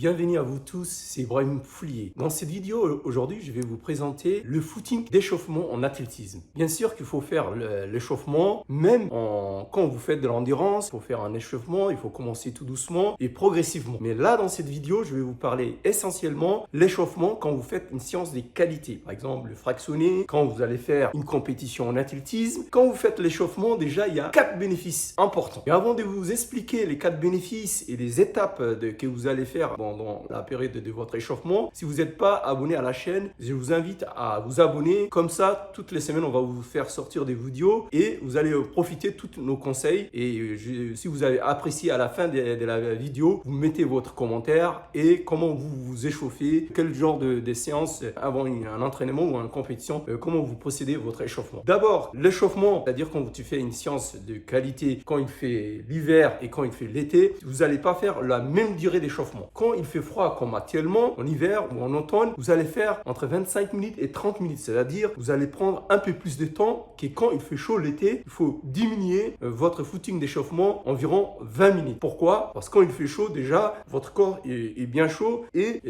Bienvenue à vous tous, c'est Ibrahim Foulier. Dans cette vidéo aujourd'hui, je vais vous présenter le footing d'échauffement en athlétisme. Bien sûr qu'il faut faire l'échauffement, même quand vous faites de l'endurance, pour faire un échauffement, il faut commencer tout doucement et progressivement. Mais là, dans cette vidéo, je vais vous parler essentiellement l'échauffement quand vous faites une séance de qualité. Par exemple, le fractionné, quand vous allez faire une compétition en athlétisme. Quand vous faites l'échauffement, déjà, il y a 4 bénéfices importants. Et avant de vous expliquer les 4 bénéfices et les étapes que vous allez faire pendant la période de votre échauffement, si vous n'êtes pas abonné à la chaîne, je vous invite à vous abonner. Comme ça, toutes les semaines, on va vous faire sortir des vidéos et vous allez profiter de tous nos conseils. Et si vous avez apprécié à la fin de la vidéo, vous mettez votre commentaire et comment vous vous échauffez, quel genre de séance avant un entraînement ou une compétition, comment vous procédez votre échauffement. D'abord, l'échauffement, c'est-à-dire quand tu fais une séance de qualité, quand il fait l'hiver et quand il fait l'été, vous n'allez pas faire la même durée d'échauffement. Quand il fait froid comme actuellement, en hiver ou en automne, vous allez faire entre 25 minutes et 30 minutes. C'est-à-dire vous allez prendre un peu plus de temps que quand il fait chaud l'été. Il faut diminuer votre footing d'échauffement environ 20 minutes. Pourquoi? Parce que quand il fait chaud, déjà, votre corps est bien chaud et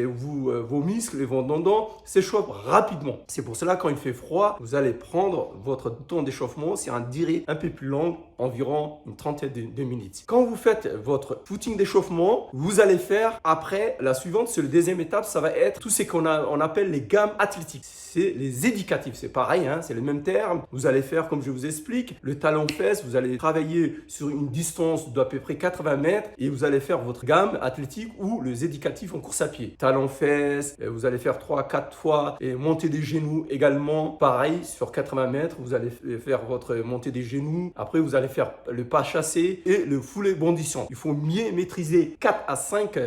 vos muscles et vos tendons s'échauffent rapidement. C'est pour cela quand il fait froid, vous allez prendre votre temps d'échauffement sur une durée un peu plus longue, environ une trentaine de minutes. Quand vous faites votre footing d'échauffement, vous allez faire après la suivante, c'est la deuxième étape, ça va être tout ce qu'on appelle les gammes athlétiques. C'est les éducatifs, c'est pareil, hein, c'est le même terme. Vous allez faire, comme je vous explique, le talon-fesse, vous allez travailler sur une distance d'à peu près 80 mètres et vous allez faire votre gamme athlétique ou les éducatifs en course à pied. Talon-fesse, vous allez faire 3-4 fois et montée des genoux également, pareil, sur 80 mètres, vous allez faire votre montée des genoux. Après, vous allez faire le pas chassé et le foulé bondissant. Il faut mieux maîtriser 4 à 5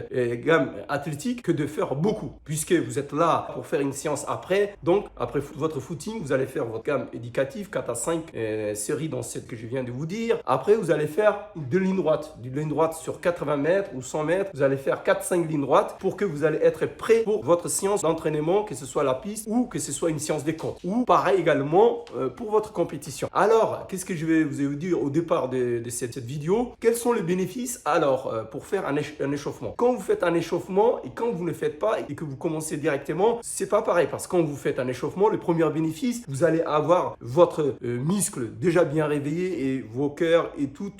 gammes athlétiques que de faire beaucoup, puisque vous êtes là pour faire une séance après. Donc, après votre footing, vous allez faire votre gamme éducative, 4 à 5 séries dans cette que je viens de vous dire. Après, vous allez faire de ligne droite. Du ligne droite sur 80 mètres ou 100 mètres. Vous allez faire 4-5 lignes droites pour que vous allez être prêt pour votre séance d'entraînement, que ce soit la piste ou que ce soit une séance des comptes. Ou pareil également pour votre compétition. Alors, qu'est-ce que je vais vous dire au départ de cette vidéo? Quels sont les bénéfices alors pour faire un échauffement? Quand vous faites un échauffement et quand vous ne le faites pas et que vous commencez directement, c'est pas pareil, parce que quand vous faites un échauffement, le premier bénéfice, vous allez avoir votre muscle déjà bien réveillé et vos cœurs et tout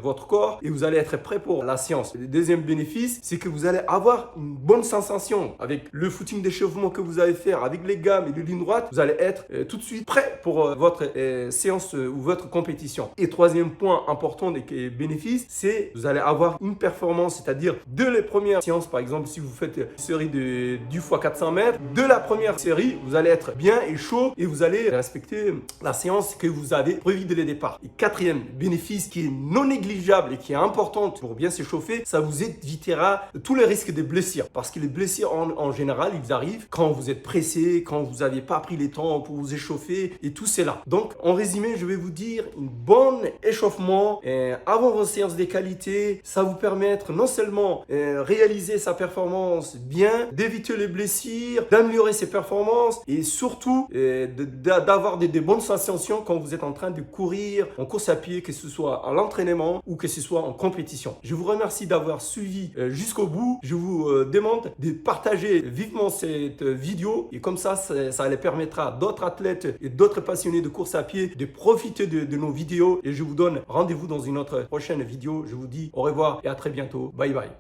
votre corps et vous allez être prêt pour la séance. Le deuxième bénéfice, c'est que vous allez avoir une bonne sensation avec le footing d'échauffement que vous allez faire, avec les gammes et les lignes droites, vous allez être tout de suite prêt pour votre séance ou votre compétition. Et troisième point important des bénéfices, c'est vous allez avoir une performance, c'est-à-dire de les premières séances, par exemple, si vous faites une série du x 400 mètres, de la première série, vous allez être bien et chaud et vous allez respecter la séance que vous avez prévue dès le départ. Et quatrième bénéfice qui est non négligeable et qui est important pour bien s'échauffer, ça vous évitera tous les risques de blessures. Parce que les blessures en général, ils arrivent quand vous êtes pressé, quand vous n'avez pas pris les temps pour vous échauffer et tout cela. Donc, en résumé, je vais vous dire une bonne échauffement avant vos séances de qualité, ça vous permettre non seulement réaliser sa performance bien, d'éviter les blessures, d'améliorer ses performances et surtout d'avoir des bonnes sensations quand vous êtes en train de courir en course à pied, que ce soit à l'entraînement ou que ce soit en compétition. Je vous remercie d'avoir suivi jusqu'au bout. Je vous demande de partager vivement cette vidéo et comme ça les permettra à d'autres athlètes et d'autres passionnés de course à pied de profiter de nos vidéos et je vous donne rendez-vous dans une autre prochaine vidéo. Je vous dis au revoir et à très bientôt. Bye bye.